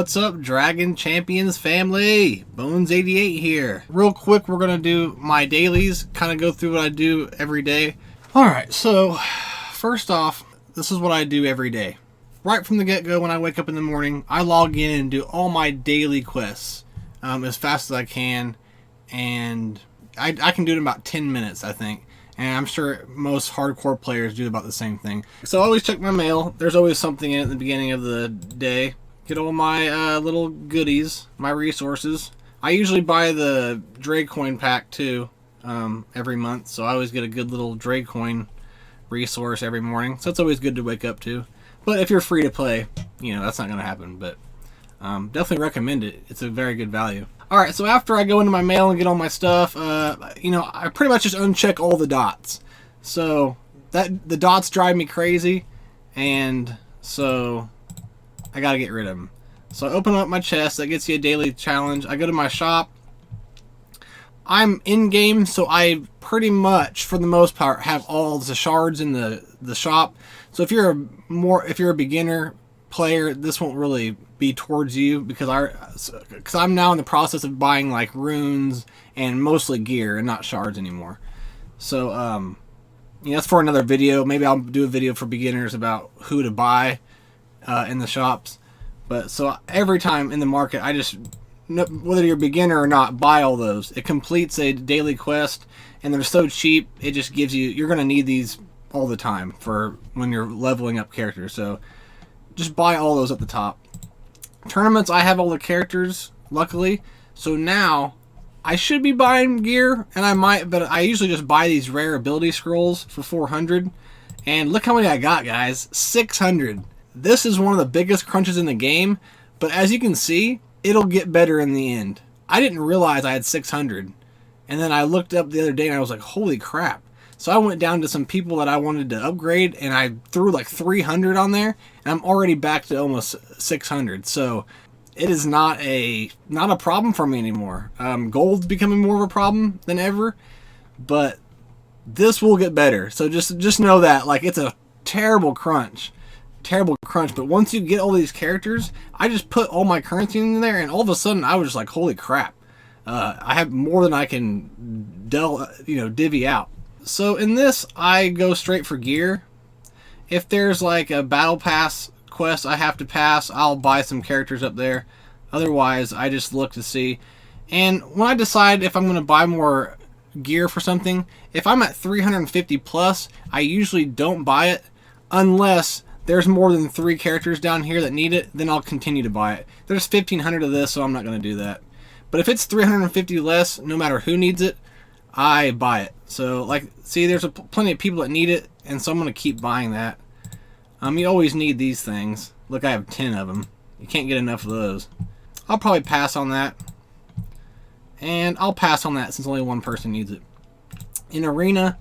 What's up, Dragon Champions family? Bones88 here. Real quick, we're gonna do my dailies, kind of go through what I do every day. Alright, so first off, this is what I do every day. Right from the get-go, when I wake up in the morning, I log in and do all my daily quests as fast as I can, and I can do it in about 10 minutes, I think. And I'm sure most hardcore players do about the same thing. So I always check my mail. There's always something in it at the beginning of the day. Get all my little goodies, my resources. I usually buy the dracoin pack too every month. So I always get a good little dracoin resource every morning. So it's always good to wake up to. But if you're free to play, you know, that's not going to happen. But definitely recommend it. It's a very good value. Alright, so after I go into my mail and get all my stuff, you know, I pretty much just uncheck all the dots. So, the dots drive me crazy, and so I gotta get rid of them. So I open up my chest, that gets you a daily challenge. I go to my shop. I'm in-game, so I pretty much, for the most part, have all the shards in the shop. So if you're a beginner player, this won't really be towards you because I'm now in the process of buying like runes and mostly gear and not shards anymore. So you know, that's for another video. Maybe I'll do a video for beginners about who to buy in the shops. But so every time in the market, I just, whether you're a beginner or not, buy all those. It completes a daily quest, and they're so cheap. It just gives you, you're gonna need these all the time for when you're leveling up characters. So just buy all those at the top. Tournaments, I have all the characters, luckily. So now, I should be buying gear, and I might, but I usually just buy these rare ability scrolls for 400. And look how many I got, guys. 600. This is one of the biggest crunches in the game, but as you can see, it'll get better in the end. I didn't realize I had 600. And then I looked up the other day, and I was like, holy crap. So I went down to some people that I wanted to upgrade, and I threw like 300 on there, and I'm already back to almost 600. So it is not a problem for me anymore. Gold's becoming more of a problem than ever, but this will get better. So just know that, like, it's a terrible crunch. But once you get all these characters, I just put all my currency in there, and all of a sudden I was just like, holy crap. I have more than I can divvy out. So in this, I go straight for gear. If there's like a battle pass quest I have to pass, I'll buy some characters up there. Otherwise, I just look to see. And when I decide if I'm going to buy more gear for something, if I'm at 350 plus, I usually don't buy it unless there's more than 3 characters down here that need it, then I'll continue to buy it. There's 1,500 of this, so I'm not going to do that. But if it's 350 less, no matter who needs it, I buy it. So, like, see, there's plenty of people that need it, and so I'm going to keep buying that. You always need these things. Look, I have 10 of them. You can't get enough of those. I'll probably pass on that. And I'll pass on that since only one person needs it. In Arena,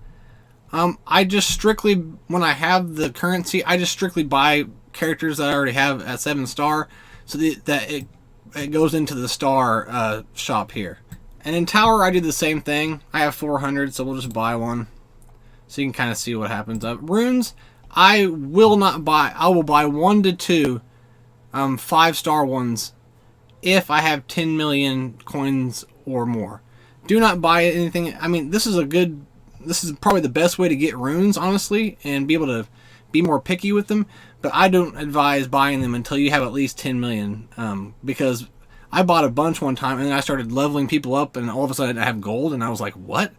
I just strictly, when I have the currency, I just strictly buy characters that I already have at 7-star, so that it goes into the star shop here. And in Tower, I do the same thing. I have 400, so we'll just buy one. So you can kind of see what happens. Runes, I will not buy. I will buy 1 to 2 5-star ones if I have 10 million coins or more. Do not buy anything. I mean, this is probably the best way to get runes, honestly, and be able to be more picky with them. But I don't advise buying them until you have at least 10 million, because I bought a bunch one time, and then I started leveling people up, and all of a sudden I have gold, and I was like, what?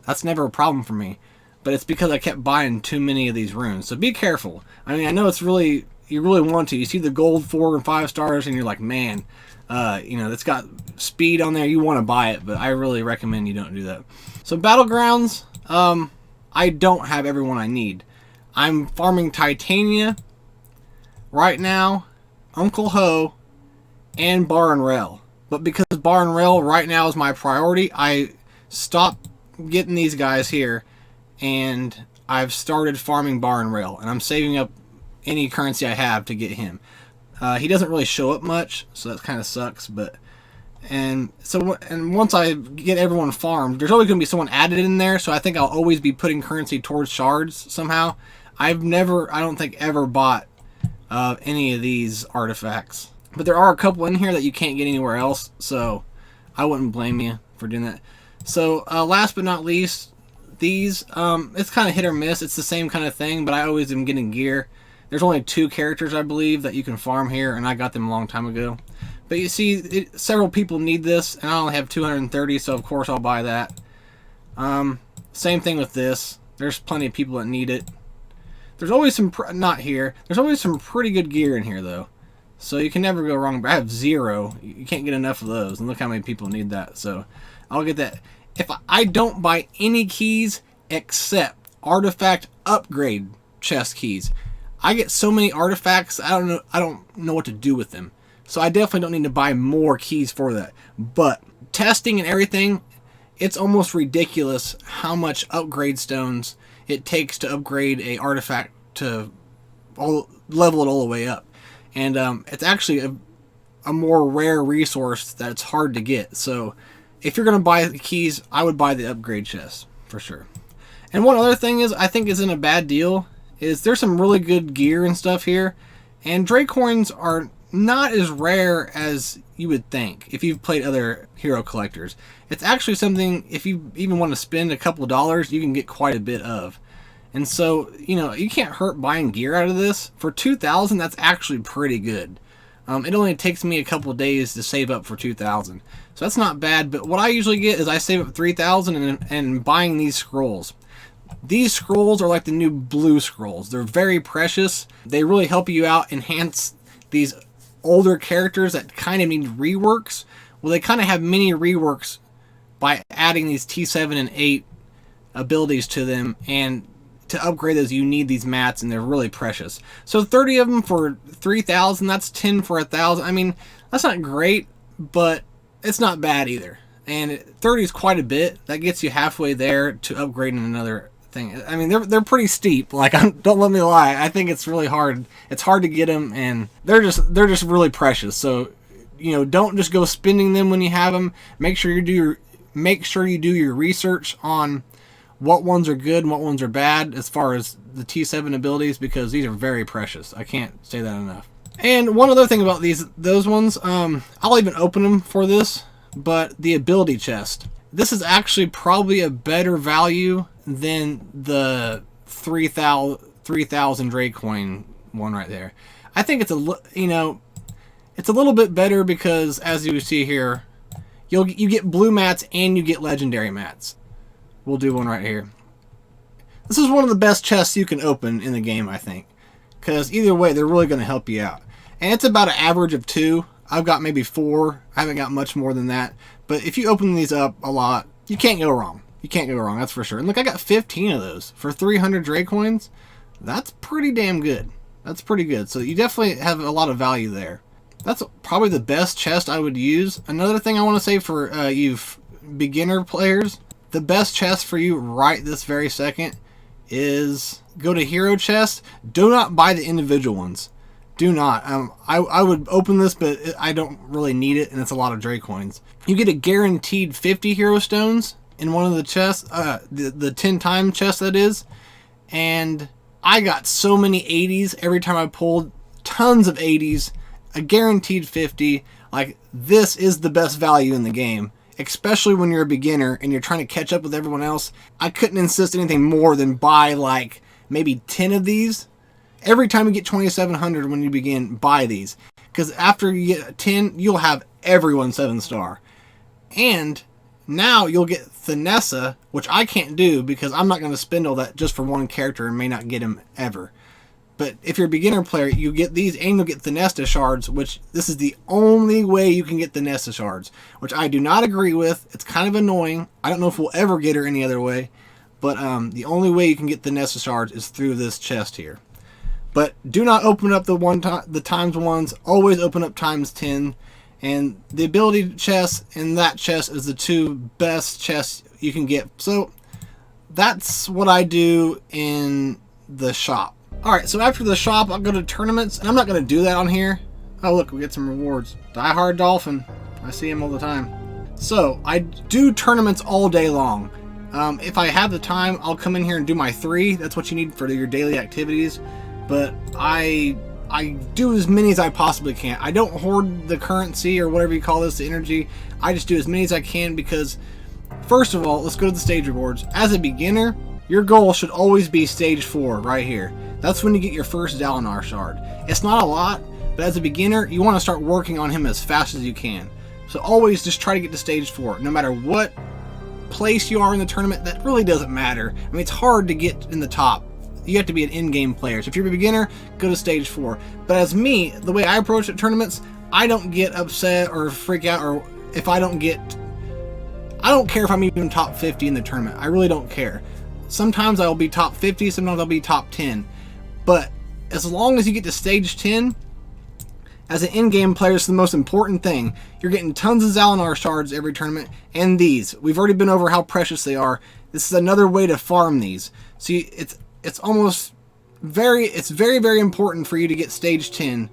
That's never a problem for me. But it's because I kept buying too many of these runes. So be careful. I mean, I know you really want to. You see the gold 4 and 5 stars, and you're like, man, you know, it's got speed on there. You want to buy it, but I really recommend you don't do that. So Battlegrounds, I don't have everyone I need. I'm farming Titania right now, Uncle Ho, and Bar and Rail. But because Bar and Rail right now is my priority, I stopped getting these guys here, and I've started farming Bar and Rail, and I'm saving up any currency I have to get him. He doesn't really show up much, so that kind of sucks, but and once I get everyone farmed, there's always going to be someone added in there, so I think I'll always be putting currency towards shards somehow. I've never, I don't think, ever bought any of these artifacts. But there are a couple in here that you can't get anywhere else, so I wouldn't blame you for doing that. So last but not least, these, it's kind of hit or miss. It's the same kind of thing, but I always am getting gear. There's only 2 characters, I believe, that you can farm here, and I got them a long time ago. But you see, several people need this, and I only have 230, so of course I'll buy that. Same thing with this. There's plenty of people that need it. There's always some, not here, there's always some pretty good gear in here, though. So you can never go wrong. But I have 0. You can't get enough of those, and look how many people need that. So I'll get that. If I don't buy any keys except artifact upgrade chest keys, I get so many artifacts, I don't know what to do with them. So I definitely don't need to buy more keys for that. But testing and everything, it's almost ridiculous how much upgrade stones it takes to upgrade a artifact to level it all the way up. And it's actually a more rare resource that's hard to get. So if you're going to buy the keys, I would buy the upgrade chest for sure. And one other thing is, I think isn't a bad deal, is there's some really good gear and stuff here. And dracoins are not as rare as you would think if you've played other hero collectors. It's actually something, if you even want to spend a couple of dollars, you can get quite a bit of. And so, you know, you can't hurt buying gear out of this. For 2,000, that's actually pretty good. It only takes me a couple of days to save up for 2,000. So that's not bad, but what I usually get is I save up 3,000 and buying these scrolls. These scrolls are like the new blue scrolls. They're very precious. They really help you out, enhance these older characters that kind of need reworks. Well, they kind of have mini reworks by adding these T7 and 8 abilities to them, and to upgrade those you need these mats, and they're really precious. So 30 of them for 3,000, that's 10 for 1,000. I mean, that's not great, but it's not bad either. And 30 is quite a bit. That gets you halfway there to upgrading another thing. I mean, they're pretty steep. Like, don't let me lie. I think it's really hard. It's hard to get them, and they're just really precious. So, you know, don't just go spending them when you have them. Make sure you do your research on what ones are good and what ones are bad as far as the T7 abilities, because these are very precious. I can't say that enough. And one other thing about those ones, I'll even open them for this, but the ability chest. This is actually probably a better value than the 3,000 dracoin one right there. I think it's it's a little bit better because, as you see here, you get blue mats and you get legendary mats. We'll do one right here. This is one of the best chests you can open in the game, I think, because either way, they're really going to help you out. And it's about an average of 2. I've got maybe 4. I haven't got much more than that. But if you open these up a lot, you can't go wrong. You can't go wrong, that's for sure. And look, I got 15 of those for 300 dracoins. That's pretty damn good. That's pretty good. So you definitely have a lot of value there. That's probably the best chest I would use. Another thing I want to say for you beginner players, the best chest for you right this very second is go to hero chest. Do not buy the individual ones. Do not. I would open this, but I don't really need it, and it's a lot of dracoins. You get a guaranteed 50 hero stones in one of the chests, the 10 time chest that is, and I got so many 80s every time I pulled, tons of 80s, a guaranteed 50. Like, this is the best value in the game, especially when you're a beginner and you're trying to catch up with everyone else. I couldn't insist anything more than buy like maybe 10 of these. Every time you get 2,700 when you begin, buy these. Because after you get 10, you'll have everyone 7-star. And now you'll get Thanessa, which I can't do because I'm not going to spend all that just for one character and may not get him ever. But if you're a beginner player, you get these and you'll get Thanessa shards, which this is the only way you can get Thanessa shards, which I do not agree with. It's kind of annoying. I don't know if we'll ever get her any other way. But the only way you can get Thanessa shards is through this chest here. But do not open up the times ones. Always open up times 10. And the ability chest and that chest is the 2 best chests you can get. So that's what I do in the shop. Alright, so after the shop, I'll go to tournaments. And I'm not going to do that on here. Oh, look, we get some rewards. Die Hard Dolphin. I see him all the time. So I do tournaments all day long. If I have the time, I'll come in here and do my 3. That's what you need for your daily activities. But I I do as many as I possibly can. I don't hoard the currency or whatever you call this, the energy. I just do as many as I can because, first of all, let's go to the stage rewards. As a beginner, your goal should always be stage 4 right here. That's when you get your first Dalinar shard. It's not a lot, but as a beginner, you want to start working on him as fast as you can. So always just try to get to stage 4. No matter what place you are in the tournament, that really doesn't matter. I mean, it's hard to get in the top. You have to be an in-game player. So if you're a beginner, go to stage 4. But as me, the way I approach at tournaments, I don't get upset or freak out, or if I don't get... I don't care if I'm even top 50 in the tournament. I really don't care. Sometimes I'll be top 50, sometimes I'll be top 10. But as long as you get to stage 10, as an in-game player, it's the most important thing. You're getting tons of Dalinar shards every tournament, and these. We've already been over how precious they are. This is another way to farm these. See, it's very, very important for you to get stage 10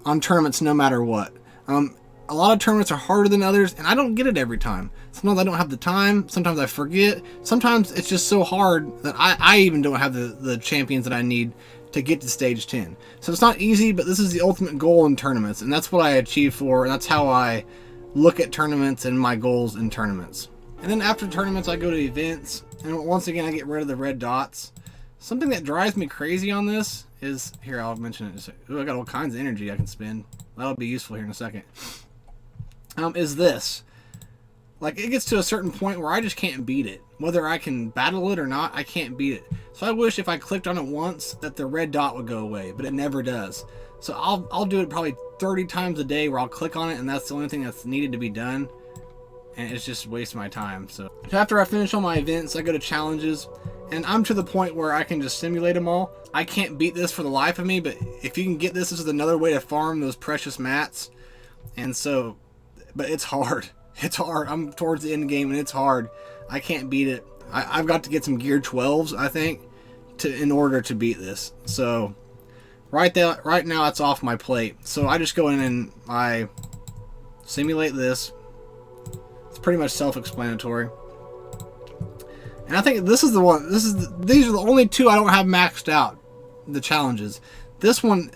on tournaments no matter what. A lot of tournaments are harder than others, and I don't get it every time. Sometimes I don't have the time, sometimes I forget, sometimes it's just so hard that I even don't have the champions that I need to get to stage 10. So it's not easy, but this is the ultimate goal in tournaments, and that's what I achieve for, and that's how I look at tournaments and my goals in tournaments. And then after tournaments, I go to events, and once again, I get rid of the red dots. Something that drives me crazy on this is, here, I'll mention it. Ooh, I got all kinds of energy I can spend. That'll be useful here in a second. Is this. Like, it gets to a certain point where I just can't beat it. Whether I can battle it or not, I can't beat it. So I wish if I clicked on it once that the red dot would go away, but it never does. So I'll do it probably 30 times a day where I'll click on it and that's the only thing that's needed to be done. And it's just wasting my time. So after I finish all my events, I go to challenges, and I'm to the point where I can just simulate them all. I can't beat this for the life of me, but if you can get this, this is another way to farm those precious mats. And so, but it's hard. It's hard. I'm towards the end game and it's hard. I can't beat it. I've got to get some gear 12s, I think, in order to beat this. So right now it's off my plate. So I just go in and I simulate this. It's pretty much self-explanatory. And I think this is the one. These are the only two I don't have maxed out. The challenges. This one,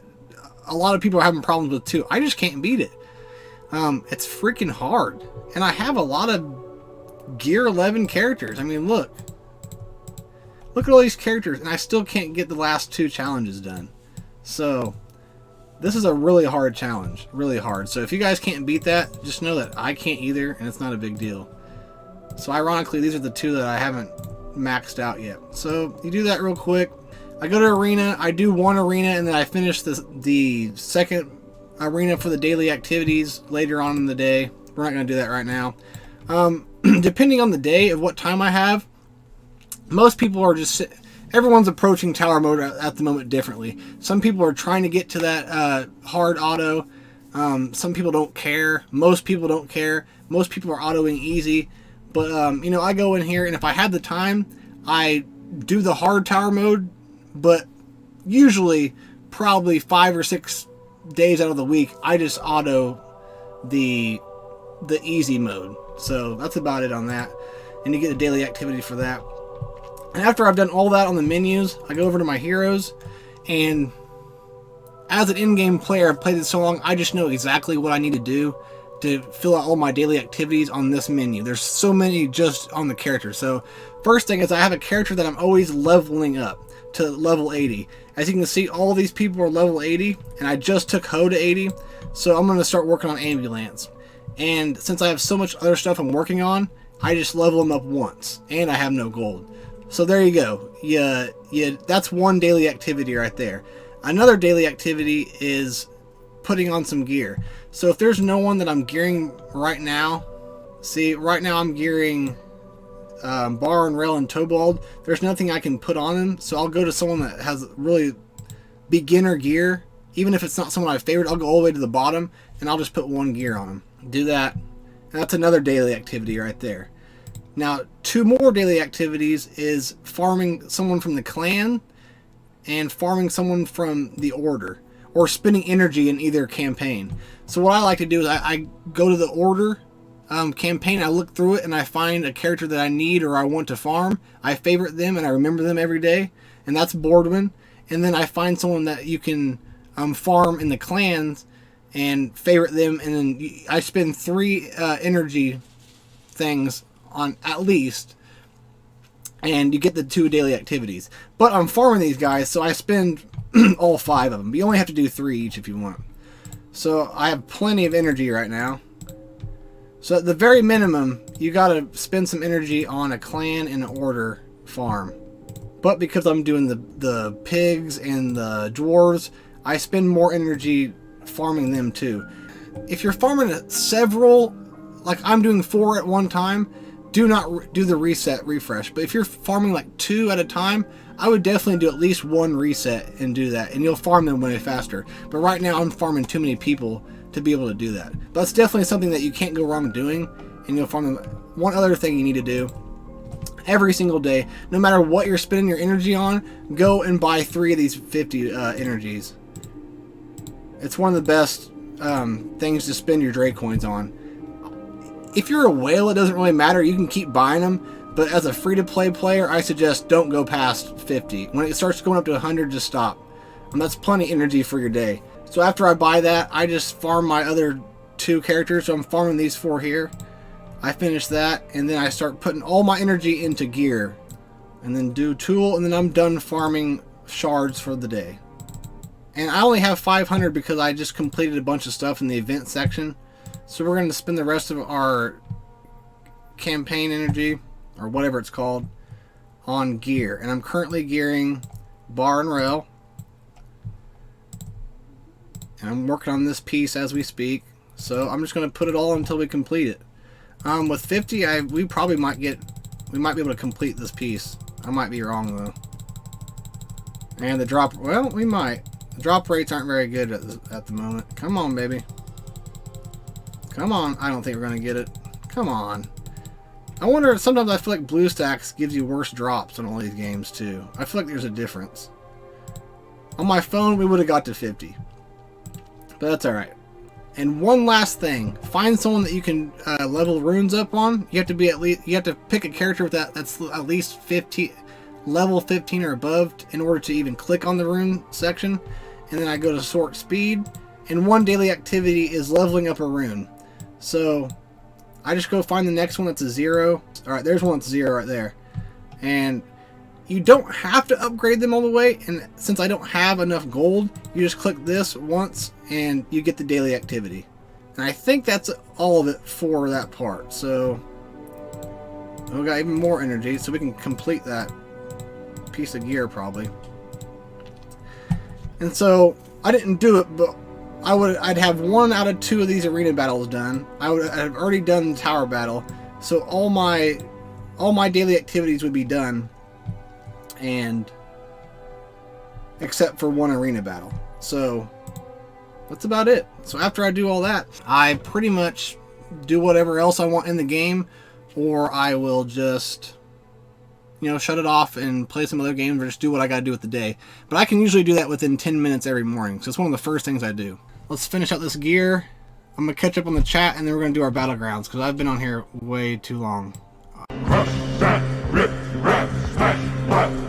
a lot of people are having problems with too. I just can't beat it. It's freaking hard. And I have a lot of gear 11 characters. I mean, look at all these characters, and I still can't get the last two challenges done. So this is a really hard challenge, really hard. So if you guys can't beat that, just know that I can't either, and it's not a big deal. So ironically, these are the two that I haven't maxed out yet. So you do that real quick. I go to arena, I do one arena, and then I finish the second arena for the daily activities later on in the day. We're not going to do that right now. Depending on the day of what time I have, most people are just... Everyone's approaching tower mode at the moment differently. Some people are trying to get to that hard auto. Some people don't care. Most people don't care. Most people are autoing easy. But, you know, I go in here, and if I have the time, I do the hard tower mode. But usually, probably 5 or 6 days out of the week, I just auto the easy mode. So that's about it on that. And you get a daily activity for that. And after I've done all that on the menus, I go over to my heroes, and as an in-game player, I've played it so long, I just know exactly what I need to do to fill out all my daily activities on this menu. There's so many just on the character. So first thing is I have a character that I'm always leveling up to level 80. As you can see, all these people are level 80, and I just took Ho to 80, so I'm going to start working on Ambulance. And since I have so much other stuff I'm working on, I just level them up once, and I have no gold. So there you go. Yeah, that's one daily activity right there. Another daily activity is putting on some gear. So if there's no one that I'm gearing right now, see, right now I'm gearing Bar and Rail and Tobald. There's nothing I can put on them, so I'll go to someone that has really beginner gear. Even if it's not someone I favored, I'll go all the way to the bottom, and I'll just put one gear on them. Do that, and that's another daily activity right there. Now, 2 more daily activities is farming someone from the clan and farming someone from the order, or spending energy in either campaign. So what I like to do is I go to the order campaign, I look through it, and I find a character that I need or I want to farm. I favorite them and I remember them every day, and that's Boardman. And then I find someone that you can farm in the clans and favorite them, and then I spend 3 energy things on at least, and you get the 2 daily activities. But I'm farming these guys, so I spend all 5 of them. But you only have to do 3 each if you want. So I have plenty of energy right now. So at the very minimum, you gotta spend some energy on a clan and an order farm. But because I'm doing the pigs and the dwarves, I spend more energy farming them too. If you're farming several, like I'm doing 4 at one time, do not do the reset refresh. But if you're farming like 2 at a time, I would definitely do at least 1 reset and do that, and you'll farm them way faster. But right now I'm farming too many people to be able to do that. But it's definitely something that you can't go wrong doing, and you'll farm them. One other thing you need to do every single day, no matter what you're spending your energy on, go and buy 3 of these 50 energies. It's one of the best things to spend your dracoins on. If you're a whale, it doesn't really matter. You can keep buying them, but as a free-to-play player, I suggest don't go past 50. When it starts going up to 100, just stop. And that's plenty of energy for your day. So after I buy that, I just farm my other 2 characters. So I'm farming these 4 here. I finish that, and then I start putting all my energy into gear. And then do tool, and then I'm done farming shards for the day. And I only have 500 because I just completed a bunch of stuff in the event section. So we're going to spend the rest of our campaign energy, or whatever it's called, on gear. And I'm currently gearing bar and rail. And I'm working on this piece as we speak. So I'm just going to put it all until we complete it. With 50, we might be able to complete this piece. I might be wrong though. And the drop, well, we might. The drop rates aren't very good at the moment. Come on, baby. Come on. I don't think we're going to get it. Come on. I wonder, sometimes I feel like BlueStacks gives you worse drops on all these games too. I feel like there's a difference. On my phone, we would have got to 50. But that's alright. And one last thing. Find someone that you can level runes up on. You have to be you have to pick a character with that's at least 15, level 15 or above in order to even click on the rune section. And then I go to sort speed. And one daily activity is leveling up a rune. So I just go find the next one that's a 0. Alright, there's one that's 0 right there. And you don't have to upgrade them all the way. And since I don't have enough gold, you just click this once and you get the daily activity. And I think that's all of it for that part. So we got even more energy, so we can complete that piece of gear probably. And so I didn't do it, but I'd have 1 out of 2 of these arena battles done. I'd have already done the tower battle, so all my daily activities would be done, and except for 1 arena battle. So that's about it. So after I do all that, I pretty much do whatever else I want in the game, or I will just, you know, shut it off and play some other games, or just do what I gotta do with the day. But I can usually do that within 10 minutes every morning, so it's one of the first things I do. Let's finish out this gear. I'm gonna catch up on the chat, and then we're gonna do our battlegrounds, because I've been on here way too long. Crush that rip, rap, smash, what?